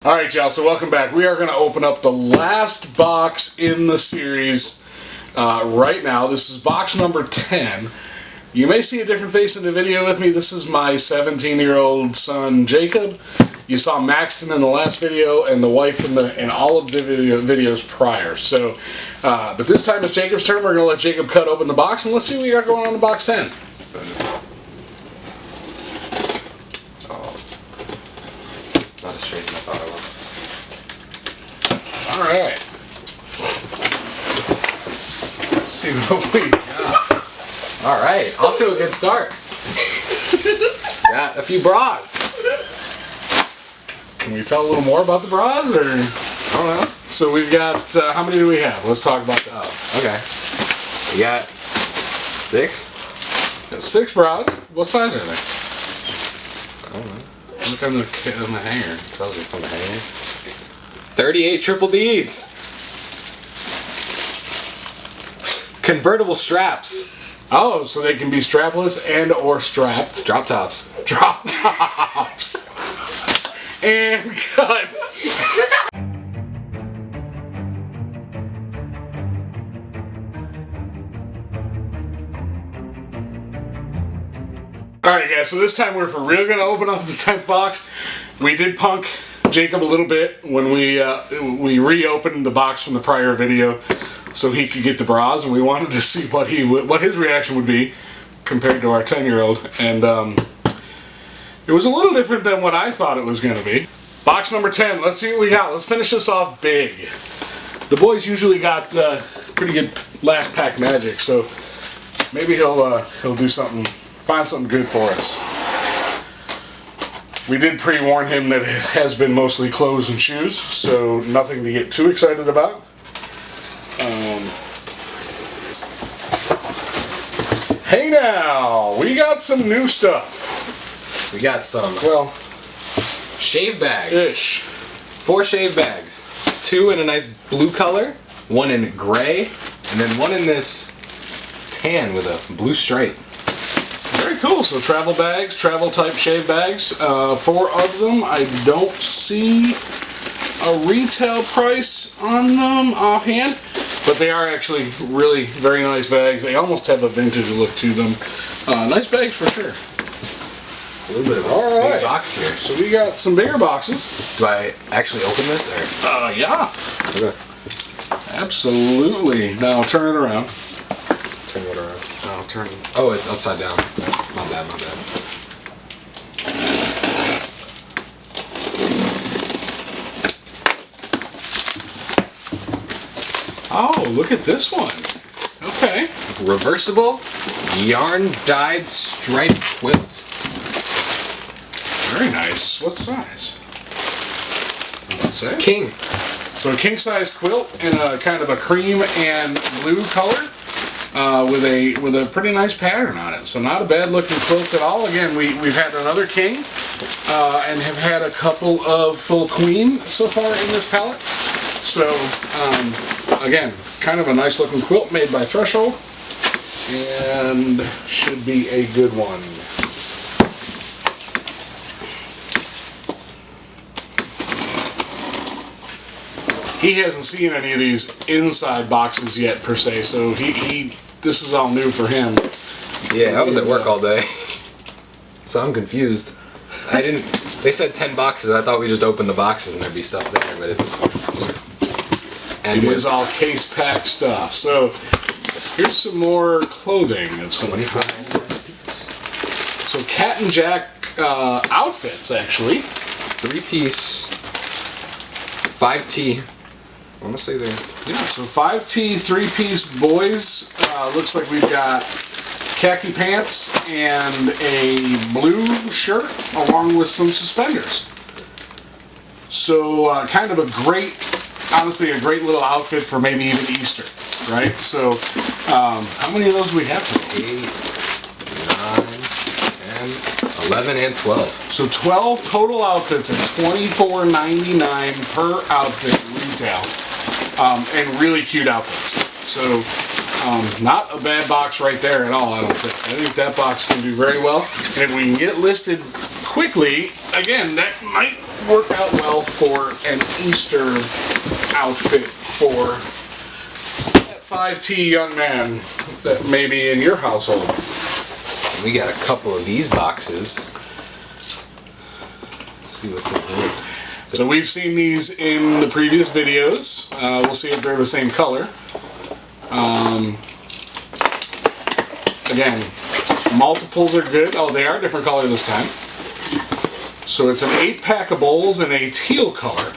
Alright y'all, so welcome back. We are going to open up the last box in the series right now. This is box number 10. You may see a different face in the video with me. This is my 17-year-old son Jacob. You saw Maxton in the last video and the wife in all of the videos prior. So, but this time it's Jacob's turn. We're going to let Jacob cut open the box and let's see what we got going on in box 10. Not as straight as I thought it was. Alright. Let's see what we got. Alright, off to a good start. Got a few bras. Can we tell a little more about the bras? Or? I don't know. So we've got, how many do we have? Let's talk about that. Oh, okay. We got 6. Got 6 bras. What size are they? I don't know. Look on the hanger. It tells you from the hanger. 38 triple Ds. Convertible straps. Oh, so they can be strapless and or strapped. Drop tops. Drop tops. And cut. Alright guys, so this time we're for real going to open up the 10th box. We did punk Jacob a little bit when we reopened the box from the prior video so he could get the bras, and we wanted to see what his reaction would be compared to our 10-year-old, and it was a little different than what I thought it was going to be. Box number 10, let's see what we got. Let's finish this off big. The boys usually got pretty good last pack magic, so maybe he'll do something, find something good for us. We did pre-warn him that it has been mostly clothes and shoes, so nothing to get too excited about. Hey now, we got some new stuff. We got some, well, shave bags. Ish. 4 shave bags. 2 in a nice blue color, 1 in gray, and then 1 in this tan with a blue stripe. Very cool. So travel bags, travel type shave bags. 4 of them. I don't see a retail price on them offhand, but they are actually really very nice bags. They almost have a vintage look to them. Nice bags for sure. A little bit of a big box here. So we got some bigger boxes. Do I actually open this or? Yeah. Okay. Absolutely. Now turn it around. Turn it around. No, turn. Oh, it's upside down. My bad, my bad. Oh, look at this one. Okay. Reversible yarn dyed stripe quilt. Very nice. What size? What's that? King. So a king size quilt in a kind of a cream and blue color. With a pretty nice pattern on it, so not a bad looking quilt at all. Again, we've had another king and have had a couple of full queen so far in this palette. So again, kind of a nice looking quilt made by Threshold, and should be a good one. He hasn't seen any of these inside boxes yet per se, so this is all new for him. Yeah, I was at work all day, so I'm confused. They said 10 boxes. I thought we just opened the boxes and there'd be stuff there, but it is all case pack stuff. So here's some more clothing. So Cat and Jack outfits actually. 3-piece 5T. I want to say there. Yeah, so 5T 3-piece boys. Looks like we've got khaki pants and a blue shirt along with some suspenders. So kind of honestly a great little outfit for maybe even Easter, right? So how many of those do we have today? 8, 9, 10, 11, and 12. So 12 total outfits at $24.99 per outfit retail. And really cute outfits. So not a bad box right there at all, I don't think. I think that box can do very well. And if we can get it listed quickly, again, that might work out well for an Easter outfit for that 5T young man that may be in your household. We got a couple of these boxes. Let's see what's in here. So we've seen these in the previous videos. We'll see if they're the same color. Again, multiples are good. Oh, they are different color this time. So it's an 8-pack of bowls in a teal color.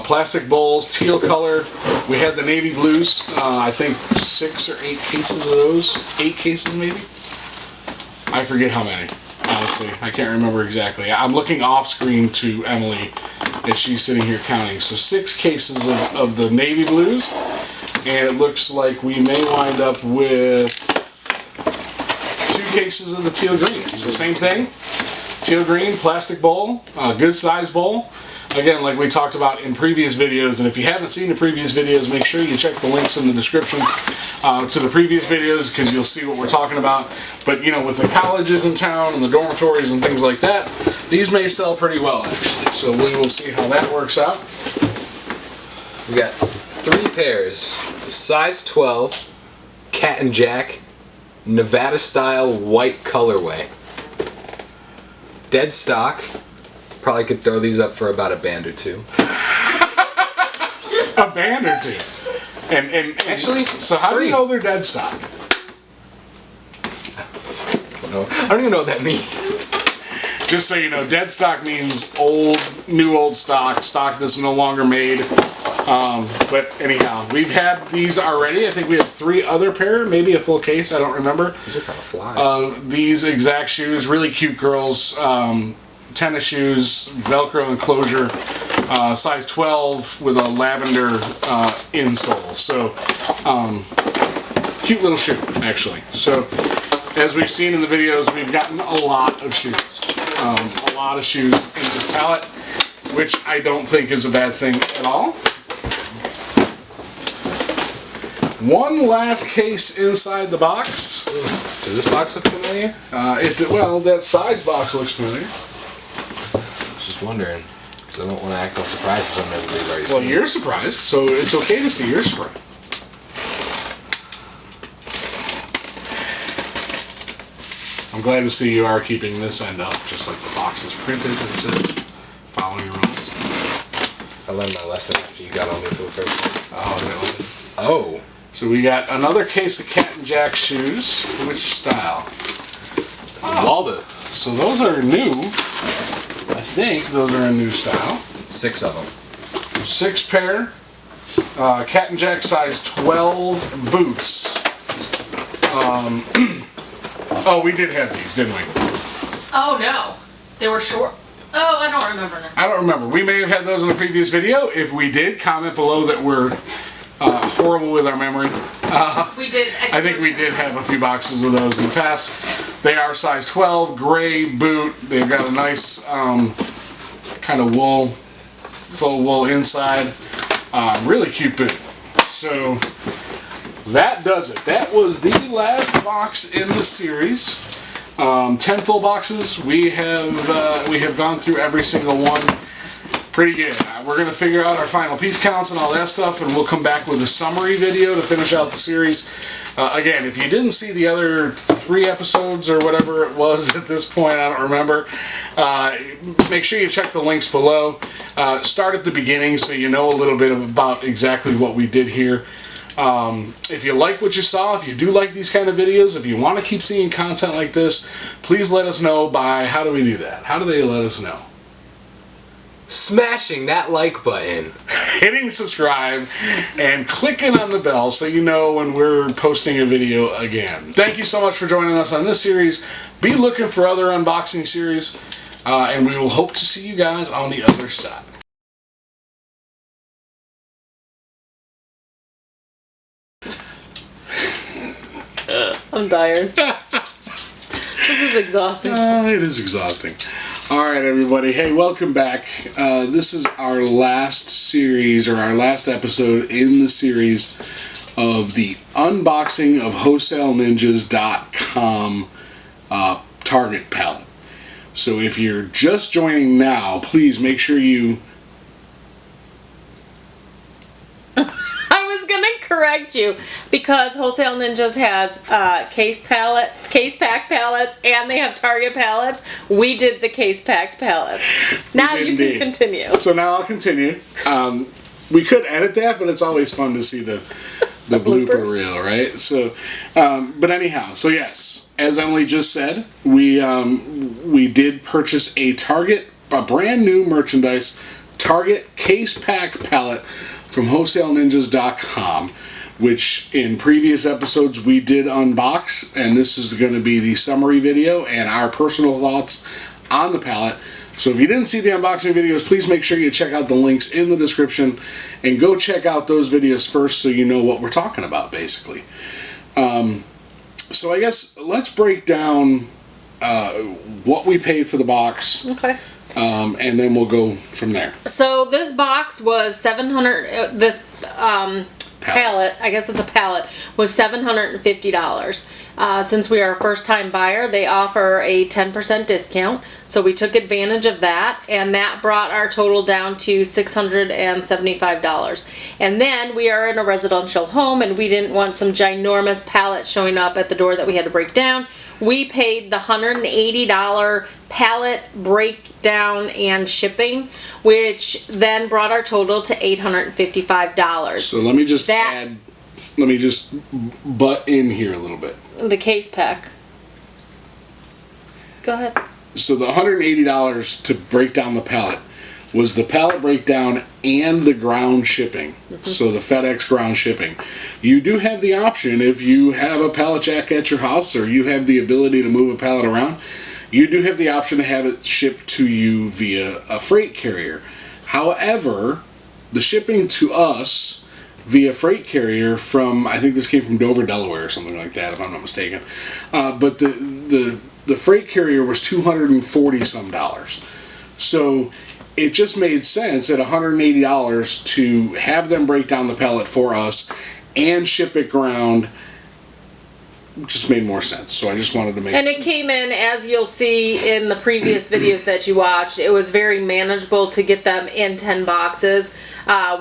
Plastic bowls, teal color. We had the navy blues. I think 6 or 8 cases of those. 8 cases maybe? I forget how many. Honestly, I can't remember exactly. I'm looking off screen to Emily as she's sitting here counting. So 6 cases of the navy blues. And it looks like we may wind up with 2 cases of the teal green. So same thing. Teal green, plastic bowl, good size bowl. Again, like we talked about in previous videos, and if you haven't seen the previous videos, make sure you check the links in the description to the previous videos, because you'll see what we're talking about. But you know, with the colleges in town and the dormitories and things like that, these may sell pretty well actually. So we will see how that works out. We got 3 pairs of size 12 Cat and Jack Nevada style white colorway. Dead stock. Probably could throw these up for about a band or 2. A band or 2. And actually, so how do you know they're dead stock? I don't even know what that means. Just so you know, dead stock means old stock that's no longer made. But anyhow, we've had these already. I think we have 3 other pair, maybe a full case. I don't remember. These are kind of fly. These exact shoes, really cute girls. Tennis shoes, Velcro enclosure, size 12 with a lavender insole. So, cute little shoe, actually. So, as we've seen in the videos, we've gotten a lot of shoes. A lot of shoes in this palette, which I don't think is a bad thing at all. One last case inside the box. Does this box look familiar? Well, that size box looks familiar. Just wondering, because I don't want to act all surprised if everybody's already seen. Well, you're surprised, so it's okay to see you're surprised. I'm glad to see you are keeping this end up, just like the box is printed and says, follow your rules. I learned my lesson after you got on me for the first time. Oh, no. Oh. So we got another case of Cat and Jack shoes. Which style? Waldo. So those are new. I think those are a new style. 6 of them. 6 pair. Cat and Jack size 12 boots. Oh, we did have these, didn't we? Oh no, they were short. Oh, I don't remember now. I don't remember. We may have had those in the previous video. If we did, comment below that we're horrible with our memory. We did. I think we did have a few boxes of those in the past. They are size 12, gray boot. They've got a nice kind of wool, faux wool inside. Really cute boot. So that does it. That was the last box in the series. 10 full boxes. We have gone through every single one. Pretty good. We're going to figure out our final piece counts and all that stuff, and we'll come back with a summary video to finish out the series. Again, if you didn't see the other 3 episodes or whatever it was at this point, I don't remember, make sure you check the links below. Start at the beginning so you know a little bit about exactly what we did here. If you like what you saw, if you do like these kind of videos, if you want to keep seeing content like this, please let us know by, how do we do that? How do they let us know? Smashing that like button. Hitting subscribe and clicking on the bell so you know when we're posting a video again. Thank you so much for joining us on this series. Be looking for other unboxing series, and we will hope to see you guys on the other side. I'm tired. This is exhausting. It is exhausting. Alright everybody, hey, welcome back. This is our last series, or our last episode in the series of the unboxing of WholesaleNinjas.com Target palette. So if you're just joining now, please make sure you... I was gonna correct you because Wholesale Ninjas has case pack pallets and they have Target pallets. We did the case packed pallets. Now you can continue. So now I'll continue. We could edit that, but it's always fun to see the blooper reel, right? So, but anyhow, so yes, as Emily just said, we did purchase a brand new merchandise Target case pack pallet from WholesaleNinjas.com, which in previous episodes we did unbox, and this is going to be the summary video and our personal thoughts on the pallet. So if you didn't see the unboxing videos, please make sure you check out the links in the description and go check out those videos first so you know what we're talking about, basically. So I guess let's break down what we paid for the box. Okay. And then we'll go from there. So this box was 700. This pallet, I guess it's a pallet, was $750. Since we are a first-time buyer, they offer a 10% discount. So we took advantage of that, and that brought our total down to $675. And then we are in a residential home, and we didn't want some ginormous pallets showing up at the door that we had to break down. We paid the $180 pallet breakdown and shipping, which then brought our total to $855. So let me just butt in here a little bit. The case pack. Go ahead. So the $180 to break down the pallet was the pallet breakdown and the ground shipping. So the FedEx ground shipping. You do have the option, if you have a pallet jack at your house or you have the ability to move a pallet around, you do have the option to have it shipped to you via a freight carrier. However, the shipping to us via freight carrier from, I think this came from Dover, Delaware or something like that, if I'm not mistaken. But the freight carrier was $240 some. So it just made sense at $180 to have them break down the pallet for us and ship it ground. Just made more sense. So I just wanted to make... And it came in, as you'll see in the previous videos that you watched, it was very manageable to get them in 10 boxes.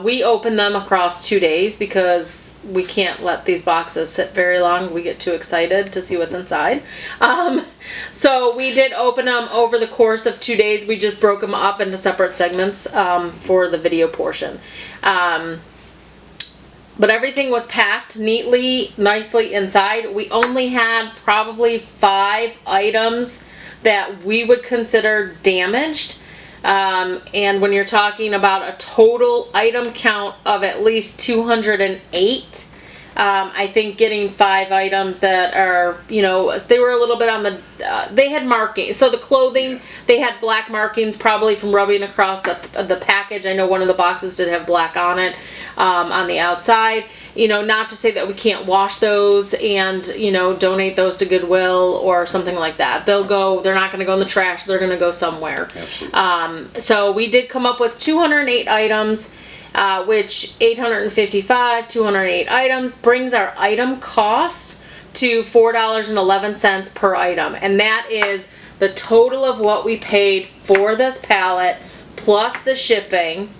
We opened them across 2 days because we can't let these boxes sit very long. We get too excited to see what's inside. So we did open them over the course of 2 days. We just broke them up into separate segments for the video portion. But everything was packed neatly, nicely inside. We only had probably 5 items that we would consider damaged. And when you're talking about a total item count of at least 208, I think getting 5 items that are, you know, they were a little bit on the, they had markings. So the clothing, they had black markings probably from rubbing across the package. I know one of the boxes did have black on it, on the outside. You know, not to say that we can't wash those and, you know, donate those to Goodwill or something like that. They're not going to go in the trash. They're going to go somewhere. Absolutely. So we did come up with 208 items. Which 208 items brings our item cost to $4.11 per item. And that is the total of what we paid for this pallet plus the shipping.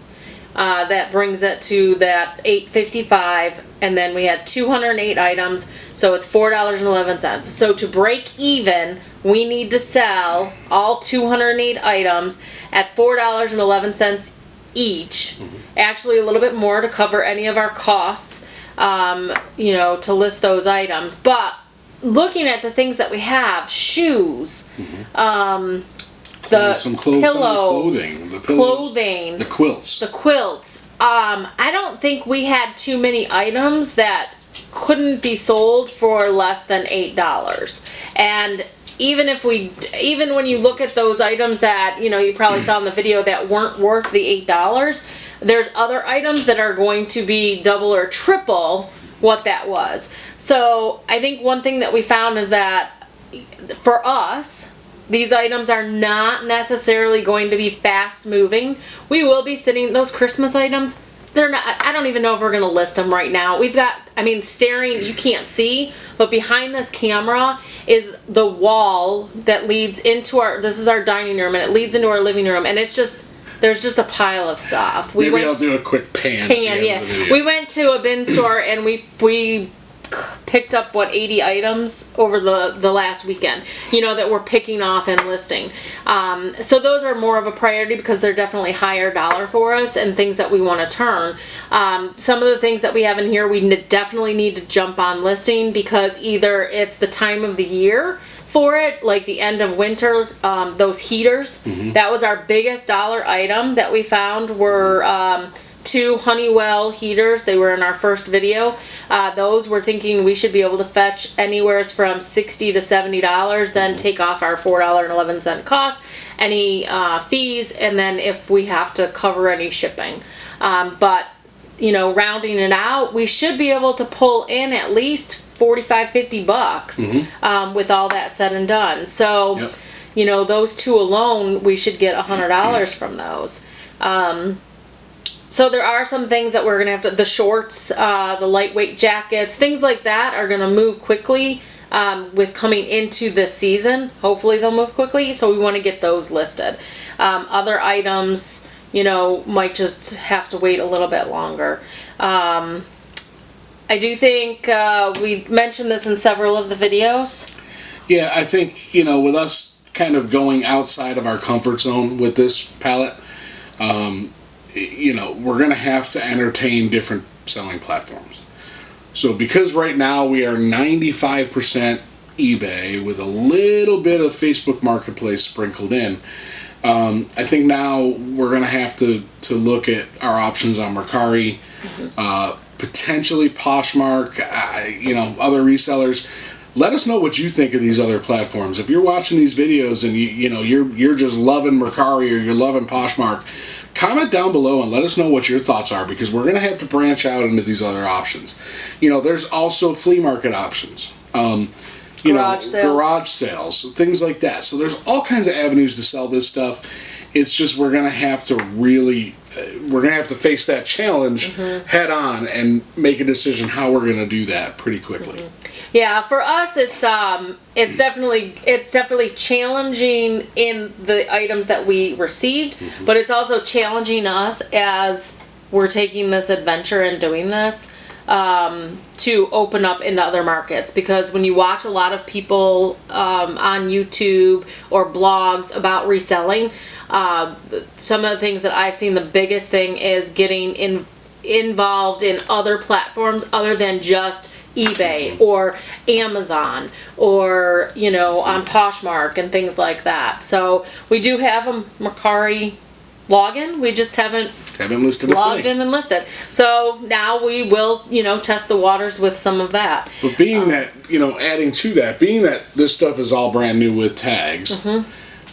That brings it to that $8.55, and then we had 208 items, so it's $4.11. So to break even, we need to sell all 208 items at $4.11 each. Actually, a little bit more to cover any of our costs, you know, to list those items. But looking at the things that we have, shoes, some clothes, pillows, the clothing, the quilts. I don't think we had too many items that couldn't be sold for less than $8. And even when you look at those items that, you know, you probably saw in the video that weren't worth the $8, there's other items that are going to be double or triple what that was. So I think one thing that we found is that for us, these items are not necessarily going to be fast moving. We will be sitting, those Christmas items, they're not, I don't even know if we're going to list them right now. We've got, I mean, staring, you can't see, but behind this camera is the wall that leads into this is our dining room, and it leads into our living room, and it's just, there's just a pile of stuff. Maybe I'll do a quick pan. Yeah. We went to a bin store, and we picked up 80 items over the last weekend, that we're picking off and listing. So those are more of a priority because they're definitely higher dollar for us and things that we want to turn. Some of the things that we have in here, we definitely need to jump on listing because either it's the time of the year for it, like the end of winter, those heaters. That was our biggest dollar item that we found were 2 Honeywell heaters. They were in our first video. Those we're thinking we should be able to fetch anywhere from $60 to $70, then take off our $4.11 cost, any fees, and then if we have to cover any shipping. But rounding it out, we should be able to pull in at least $45-50 with all that said and done. So, those 2 alone, we should get $100 from those. So there are some things that we're going to have to, the shorts, the lightweight jackets, things like that are going to move quickly with coming into this season. Hopefully they'll move quickly, so we want to get those listed. Other items, might just have to wait a little bit longer. I do think we mentioned this in several of the videos. Yeah, I think, with us kind of going outside of our comfort zone with this palette, we're going to have to entertain different selling platforms. So because right now we are 95% eBay with a little bit of Facebook Marketplace sprinkled in, I think now we're going to have to look at our options on Mercari, potentially Poshmark, other resellers. Let us know what you think of these other platforms. If you're watching these videos and you're just loving Mercari or you're loving Poshmark, comment down below and let us know what your thoughts are, because we're going to have to branch out into these other options. There's also flea market options. Garage sales, things like that. So there's all kinds of avenues to sell this stuff. It's just we're going to have to face that challenge head on and make a decision how we're going to do that pretty quickly. Yeah, for us, it's definitely challenging in the items that we received, but it's also challenging us as we're taking this adventure and doing this to open up into other markets. Because when you watch a lot of people on YouTube or blogs about reselling, some of the things that I've seen, the biggest thing is getting involved in other platforms other than just eBay or Amazon or on Poshmark and things like that. So we do have a Mercari login. We just haven't listed logged in and listed. So now we will test the waters with some of that. But being that adding to that, being that this stuff is all brand new with tags,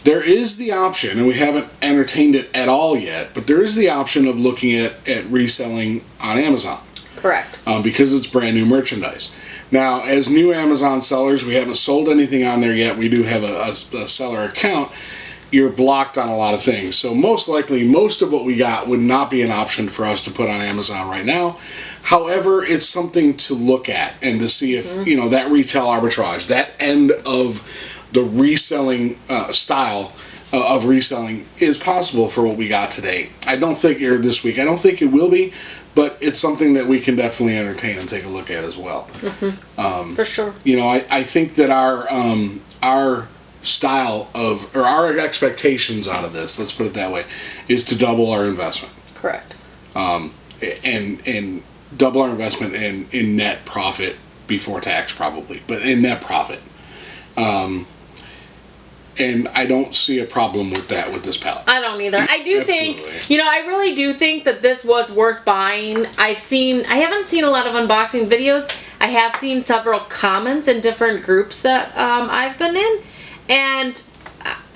there is the option, and we haven't entertained it at all yet, but there is the option of looking at reselling on Amazon. Correct. Because it's brand new merchandise. Now, as new Amazon sellers, we haven't sold anything on there yet. We do have a seller account. You're blocked on a lot of things. So most likely, most of what we got would not be an option for us to put on Amazon right now. However, it's something to look at and to see if, that retail arbitrage, that end of the reselling style of reselling is possible for what we got today. I don't think this week. I don't think it will be. But it's something that we can definitely entertain and take a look at as well. For sure. I think that our style or our expectations out of this, let's put it that way, is to double our investment. Correct. And double our investment in net profit before tax, probably, but in net profit. And I don't see a problem with that with this palette. I don't either. I do think, I really do think that this was worth buying. I haven't seen a lot of unboxing videos. I have seen several comments in different groups that I've been in. And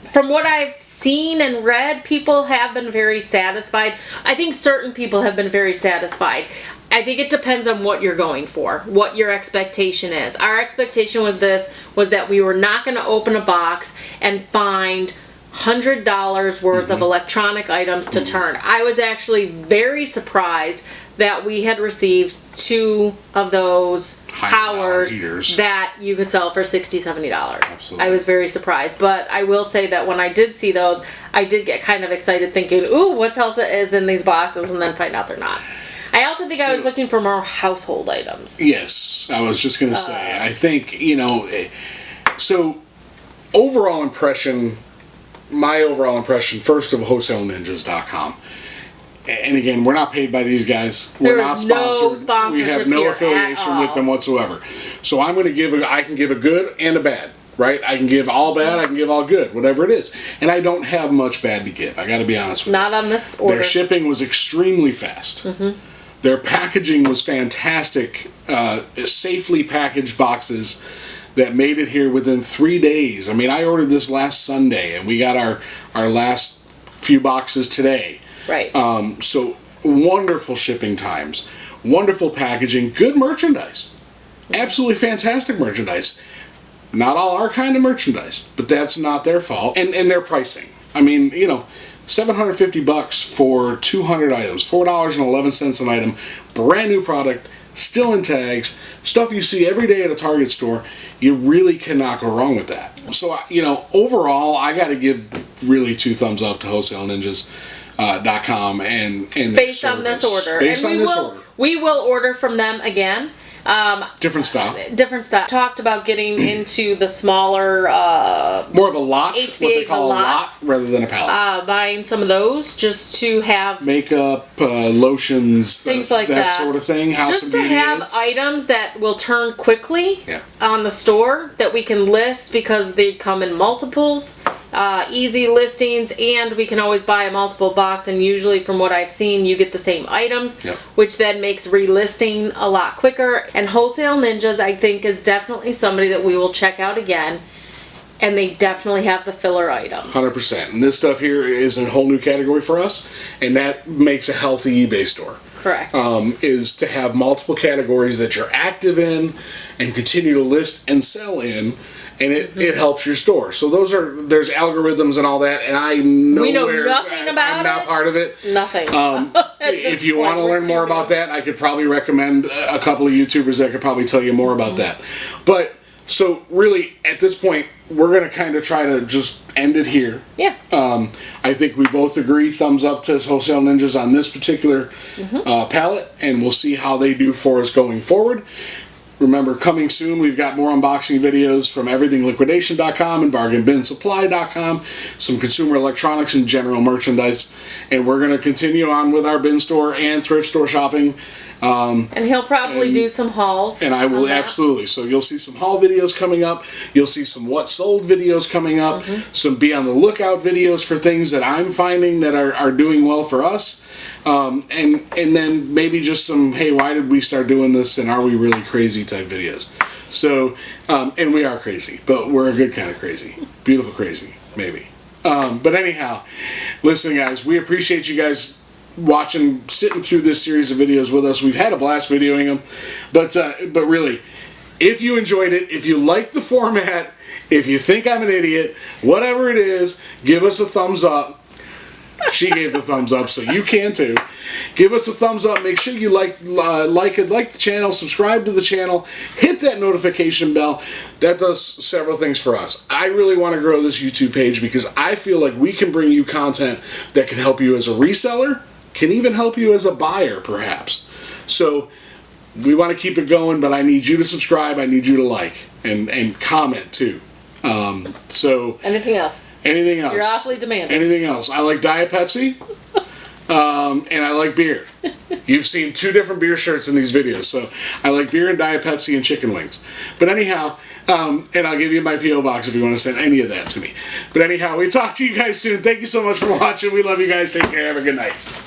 from what I've seen and read, people have been very satisfied. I think certain people have been very satisfied. I think it depends on what you're going for, what your expectation is. Our expectation with this was that we were not going to open a box and find $100 worth of electronic items to turn. I was actually very surprised that we had received 2 of those towers heaters that you could sell for $60, $70. Absolutely. I was very surprised. But I will say that when I did see those, I did get kind of excited thinking, ooh, what else is in these boxes? And then find out they're not. I also think I was looking for more household items. Yes, I was just going to say, I think, so overall impression, my overall impression, first of WholesaleNinjas.com. And again, we're not paid by these guys. We're not sponsored. No sponsorship. We have no here affiliation with them whatsoever. So I'm going to give I can give a good and a bad, right? I can give all bad, I can give all good, whatever it is. And I don't have much bad to give. I got to be honest with you. Not on this order. Their shipping was extremely fast. Their packaging was fantastic. Safely packaged boxes that made it here within 3 days. I mean, I ordered this last Sunday, and we got our last few boxes today. Right. So wonderful shipping times, wonderful packaging, good merchandise, absolutely fantastic merchandise. Not all our kind of merchandise, but that's not their fault. And their pricing. I mean, $750 for 200 items, $4.11 an item, brand new product, still in tags, stuff you see every day at a Target store. You really cannot go wrong with that. So, overall, I got to give really 2 thumbs up to WholesaleNinjas.com and based on this order. Based on this order. We will order from them again. Different style. Different style. Talked about getting into the smaller more of a lot, HVAC, what they call a lot lots, rather than a pallet. buying some of those just to have makeup, lotions, things like that sort of thing. House just to have items that will turn quickly on the store that we can list because they come in multiples. Easy listings, and we can always buy a multiple box, and usually from what I've seen you get the same items, which then makes relisting a lot quicker. And Wholesale Ninjas, I think, is definitely somebody that we will check out again, and they definitely have the filler items. 100%. And this stuff here is a whole new category for us, and that makes a healthy eBay store. Correct. Is to have multiple categories that you're active in and continue to list and sell in. And it helps your store. So there's algorithms and all that, and we know nothing about I'm not part of it. Nothing. If you want to learn more about that, I could probably recommend a couple of YouTubers that could probably tell you more about that. But so really, at this point, we're going to kind of try to just end it here. Yeah. I think we both agree, thumbs up to Wholesale Ninjas on this particular palette, and we'll see how they do for us going forward. Remember, coming soon, we've got more unboxing videos from everythingliquidation.com and bargainbinsupply.com, some consumer electronics and general merchandise, and we're going to continue on with our bin store and thrift store shopping. And he'll probably do some hauls. And I will, absolutely. So you'll see some haul videos coming up. You'll see some what sold videos coming up. Some be on the lookout videos for things that I'm finding that are doing well for us. And then maybe just some, hey, why did we start doing this, and are we really crazy type videos. So, and we are crazy, but we're a good kind of crazy. Beautiful crazy, maybe. But anyhow, listen guys, we appreciate you guys watching, sitting through this series of videos with us. We've had a blast videoing them, but really, if you enjoyed it, if you like the format, if you think I'm an idiot, whatever it is, give us a thumbs up. She gave the thumbs up, so you can too. Give us a thumbs up. Make sure you like the channel, subscribe to the channel, hit that notification bell. That does several things for us. I really want to grow this YouTube page because I feel like we can bring you content that can help you as a reseller, can even help you as a buyer, perhaps. So we want to keep it going, but I need you to subscribe. I need you to like and comment too. So anything else? Anything else? You're awfully demanding. Anything else? I like Diet Pepsi, and I like beer. You've seen 2 different beer shirts in these videos, so I like beer and Diet Pepsi and chicken wings. But anyhow, and I'll give you my P.O. box if you want to send any of that to me. But anyhow, we talk to you guys soon. Thank you so much for watching. We love you guys. Take care. Have a good night.